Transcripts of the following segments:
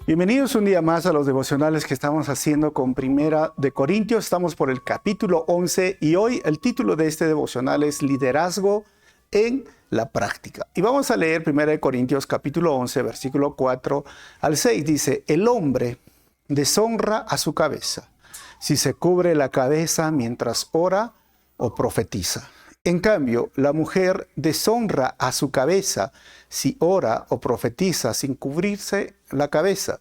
Bienvenidos un día más a los devocionales que estamos haciendo con Primera de Corintios. Estamos por el capítulo 11 y hoy el título de este devocional es Liderazgo en la práctica. Y vamos a leer Primera de Corintios capítulo 11, versículo 4 al 6. Dice, el hombre deshonra a su cabeza si se cubre la cabeza mientras ora o profetiza. En cambio, la mujer deshonra a su cabeza si ora o profetiza sin cubrirse la cabeza,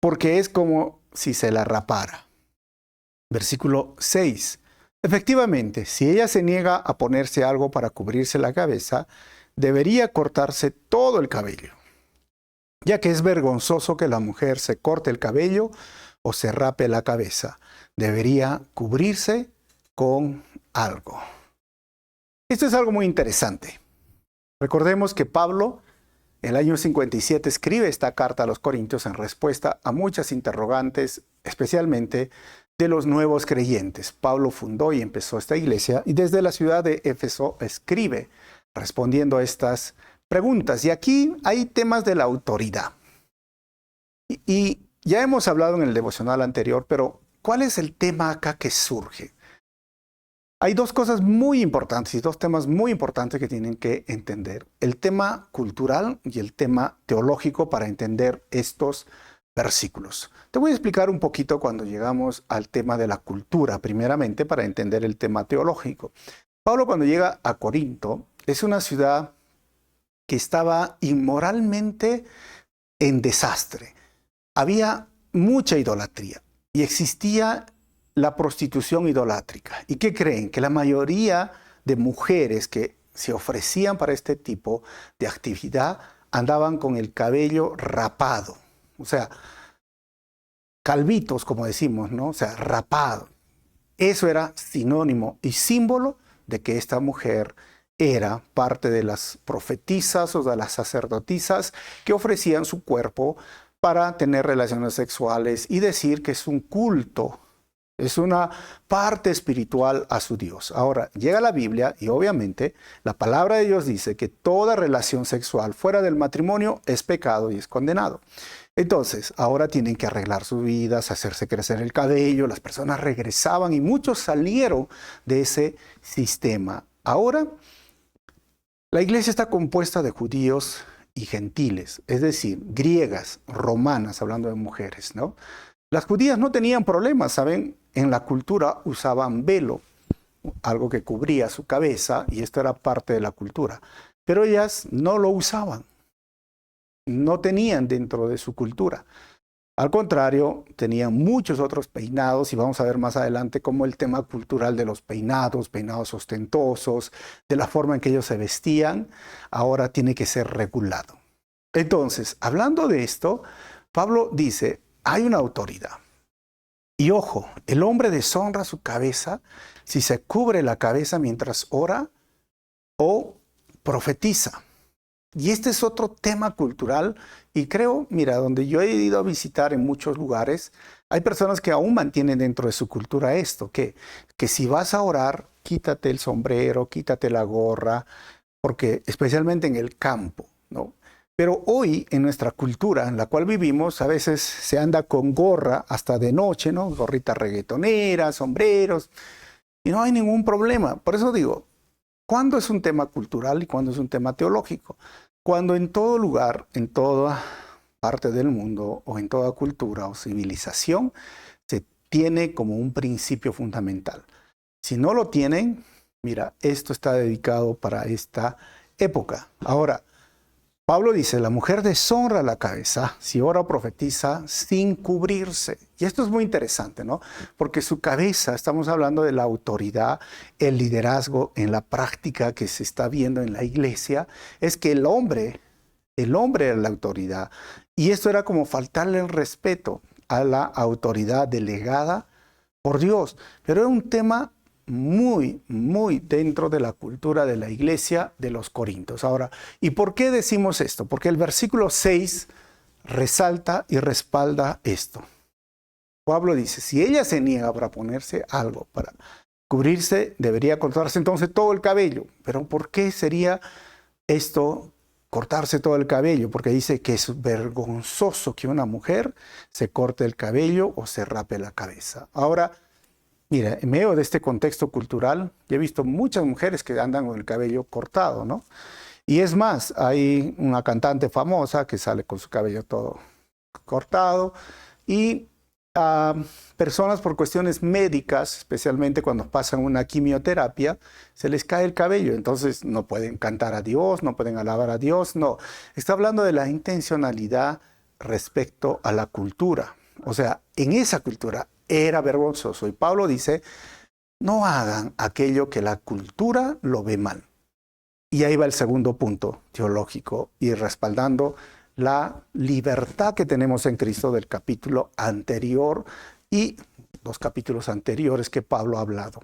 porque es como si se la rapara. Versículo 6. Efectivamente, si ella se niega a ponerse algo para cubrirse la cabeza, debería cortarse todo el cabello, ya que es vergonzoso que la mujer se corte el cabello o se rape la cabeza. Debería cubrirse con algo. Esto es algo muy interesante. Recordemos que Pablo, en el año 57, escribe esta carta a los Corintios en respuesta a muchas interrogantes, especialmente de los nuevos creyentes. Pablo fundó y empezó esta iglesia y desde la ciudad de Éfeso escribe respondiendo a estas preguntas. Y aquí hay temas de la autoridad. Y ya hemos hablado en el devocional anterior, pero ¿cuál es el tema acá que surge? Hay dos cosas muy importantes y dos temas muy importantes que tienen que entender. El tema cultural y el tema teológico para entender estos versículos. Te voy a explicar un poquito cuando llegamos al tema de la cultura, primeramente para entender el tema teológico. Pablo cuando llega a Corinto es una ciudad que estaba inmoralmente en desastre. Había mucha idolatría y existía la prostitución idolátrica. ¿Y qué creen? Que la mayoría de mujeres que se ofrecían para este tipo de actividad andaban con el cabello rapado. O sea, calvitos, como decimos, ¿no? O sea, rapado. Eso era sinónimo y símbolo de que esta mujer era parte de las profetisas o de las sacerdotisas que ofrecían su cuerpo para tener relaciones sexuales y decir que es un culto. Es una parte espiritual a su Dios. Ahora, llega la Biblia y obviamente la palabra de Dios dice que toda relación sexual fuera del matrimonio es pecado y es condenado. Entonces, ahora tienen que arreglar sus vidas, hacerse crecer el cabello, las personas regresaban y muchos salieron de ese sistema. Ahora, la iglesia está compuesta de judíos y gentiles, es decir, griegas, romanas, hablando de mujeres, ¿no? Las judías no tenían problemas, ¿saben? En la cultura usaban velo, algo que cubría su cabeza, y esto era parte de la cultura. Pero ellas no lo usaban, no tenían dentro de su cultura. Al contrario, tenían muchos otros peinados, y vamos a ver más adelante cómo el tema cultural de los peinados, peinados ostentosos, de la forma en que ellos se vestían, ahora tiene que ser regulado. Entonces, hablando de esto, Pablo dice, hay una autoridad. Y ojo, el hombre deshonra su cabeza si se cubre la cabeza mientras ora o profetiza. Y este es otro tema cultural y creo, mira, donde yo he ido a visitar en muchos lugares, hay personas que aún mantienen dentro de su cultura esto, que si vas a orar, quítate el sombrero, quítate la gorra, porque especialmente en el campo, ¿no? Pero hoy, en nuestra cultura en la cual vivimos, a veces se anda con gorra hasta de noche, ¿no? Gorritas reggaetoneras, sombreros, y no hay ningún problema. Por eso digo, ¿cuándo es un tema cultural y cuándo es un tema teológico? Cuando en todo lugar, en toda parte del mundo, o en toda cultura o civilización, se tiene como un principio fundamental. Si no lo tienen, mira, esto está dedicado para esta época. Ahora, Pablo dice, la mujer deshonra la cabeza si ora o profetiza sin cubrirse. Y esto es muy interesante, ¿no? Porque su cabeza, estamos hablando de la autoridad, el liderazgo en la práctica que se está viendo en la iglesia, es que el hombre era la autoridad. Y esto era como faltarle el respeto a la autoridad delegada por Dios. Pero era un tema muy dentro de la cultura de la iglesia de los Corintios. Ahora, ¿y por qué decimos esto? Porque el versículo 6 resalta y respalda esto. Pablo dice, si ella se niega para ponerse algo, para cubrirse, debería cortarse entonces todo el cabello. Pero ¿por qué sería esto cortarse todo el cabello, porque dice que es vergonzoso que una mujer se corte el cabello o se rape la cabeza. Ahora, mira, en medio de este contexto cultural, yo he visto muchas mujeres que andan con el cabello cortado, ¿no? Y es más, hay una cantante famosa que sale con su cabello todo cortado y a personas por cuestiones médicas, especialmente cuando pasan una quimioterapia, se les cae el cabello, entonces no pueden cantar a Dios, no pueden alabar a Dios, no. Está hablando de la intencionalidad respecto a la cultura. O sea, en esa cultura era vergonzoso. Y Pablo dice, no hagan aquello que la cultura lo ve mal. Y ahí va el segundo punto teológico y respaldando la libertad que tenemos en Cristo del capítulo anterior y los capítulos anteriores que Pablo ha hablado.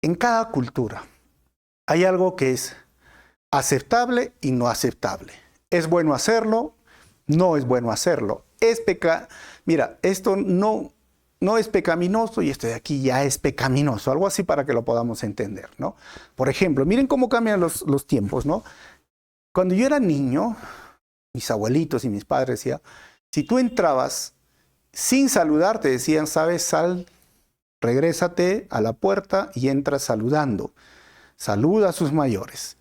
En cada cultura hay algo que es aceptable y no aceptable. Es bueno hacerlo, no es bueno hacerlo. Mira, esto no es pecaminoso y esto de aquí ya es pecaminoso. Algo así para que lo podamos entender, ¿no? Por ejemplo, miren cómo cambian los tiempos, ¿no? Cuando yo era niño, mis abuelitos y mis padres decían, si tú entrabas sin saludar, te decían, sabes, sal, regrésate a la puerta y entras saludando. Saluda a sus mayores.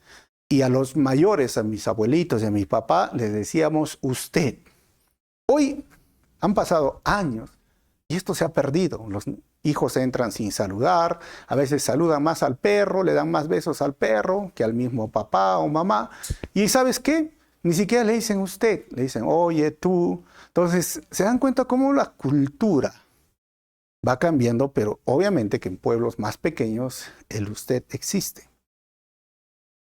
Y a los mayores, a mis abuelitos y a mi papá, les decíamos usted. Hoy han pasado años y esto se ha perdido. Los hijos entran sin saludar, a veces saludan más al perro, le dan más besos al perro que al mismo papá o mamá. ¿Y sabes qué? Ni siquiera le dicen usted, le dicen oye, tú. Entonces, se dan cuenta cómo la cultura va cambiando, pero obviamente que en pueblos más pequeños el usted existe.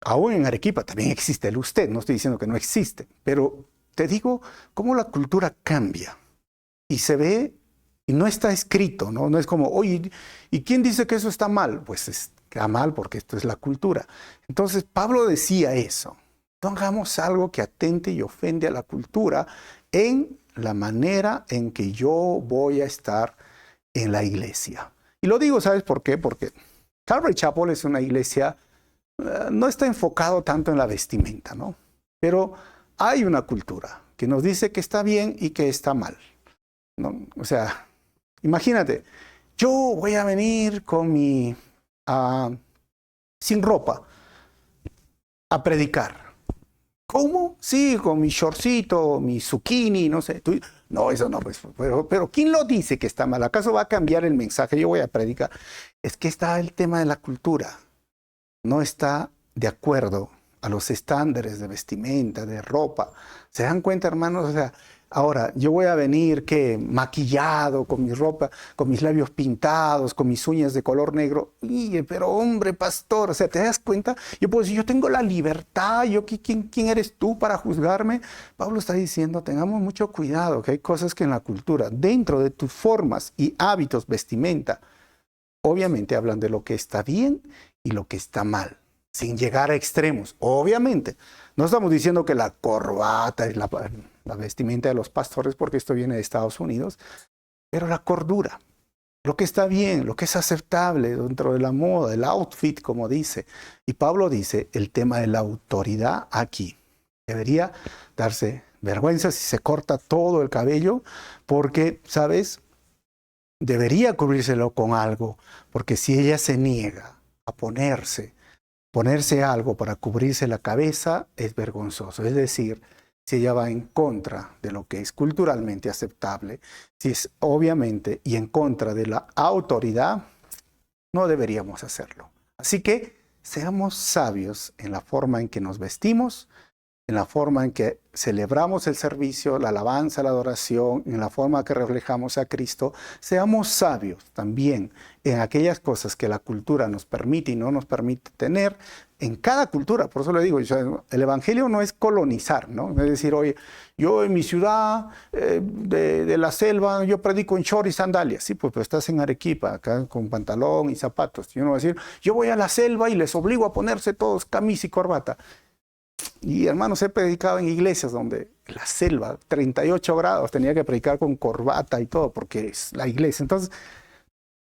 Aún en Arequipa también existe el usted, no estoy diciendo que no existe, pero te digo cómo la cultura cambia y se ve y no está escrito, ¿no? No es como, oye, ¿y quién dice que eso está mal? Pues está mal porque esto es la cultura. Entonces Pablo decía eso. No hagamos algo que atente y ofende a la cultura en la manera en que yo voy a estar en la iglesia. Y lo digo, ¿sabes por qué? Porque Calvary Chapel es una iglesia, no está enfocado tanto en la vestimenta, ¿no? Pero hay una cultura que nos dice que está bien y que está mal, ¿no? O sea, imagínate, yo voy a venir con sin ropa a predicar. ¿Cómo? Sí, con mi shortcito, mi zucchini, no sé. No, eso no, pues, pero ¿quién lo dice que está mal? ¿Acaso va a cambiar el mensaje? Yo voy a predicar. Es que está el tema de la cultura. No está de acuerdo a los estándares de vestimenta, de ropa. ¿Se dan cuenta, hermanos? O sea, ahora, yo voy a venir, ¿qué? Maquillado, con mi ropa, con mis labios pintados, con mis uñas de color negro. Pero hombre, pastor, o sea, ¿te das cuenta? Yo puedo decir, yo tengo la libertad, ¿quién eres tú para juzgarme? Pablo está diciendo, tengamos mucho cuidado, que hay cosas que en la cultura, dentro de tus formas y hábitos, vestimenta, obviamente hablan de lo que está bien y lo que está mal, sin llegar a extremos. Obviamente, no estamos diciendo que la corbata es la vestimenta de los pastores, porque esto viene de Estados Unidos, pero la cordura, lo que está bien, lo que es aceptable dentro de la moda, el outfit, como dice. Y Pablo dice, el tema de la autoridad aquí. Debería darse vergüenza si se corta todo el cabello, porque, ¿sabes? Debería cubrírselo con algo, porque si ella se niega a ponerse algo para cubrirse la cabeza, es vergonzoso. Es decir, si ella va en contra de lo que es culturalmente aceptable, si es obviamente y en contra de la autoridad, no deberíamos hacerlo. Así que seamos sabios en la forma en que nos vestimos, en la forma en que celebramos el servicio, la alabanza, la adoración, en la forma que reflejamos a Cristo. Seamos sabios también en aquellas cosas que la cultura nos permite y no nos permite tener, en cada cultura. Por eso le digo, el evangelio no es colonizar, ¿no? Es decir, oye, yo en mi ciudad de la selva, yo predico en short y sandalias. Sí, pues estás en Arequipa, acá con pantalón y zapatos. Yo no voy a decir, yo voy a la selva y les obligo a ponerse todos camisa y corbata. Y hermanos, he predicado en iglesias donde la selva, 38 grados, tenía que predicar con corbata y todo, porque es la iglesia. Entonces,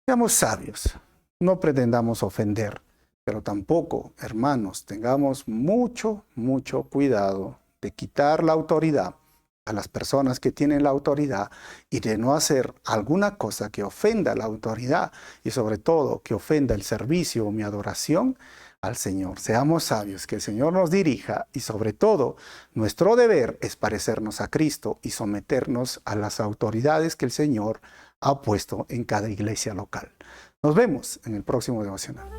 seamos sabios, no pretendamos ofender Pero tampoco, hermanos, tengamos mucho, mucho cuidado de quitar la autoridad a las personas que tienen la autoridad y de no hacer alguna cosa que ofenda la autoridad y sobre todo que ofenda el servicio o mi adoración al Señor. Seamos sabios, que el Señor nos dirija y sobre todo nuestro deber es parecernos a Cristo y someternos a las autoridades que el Señor ha puesto en cada iglesia local. Nos vemos en el próximo devocional.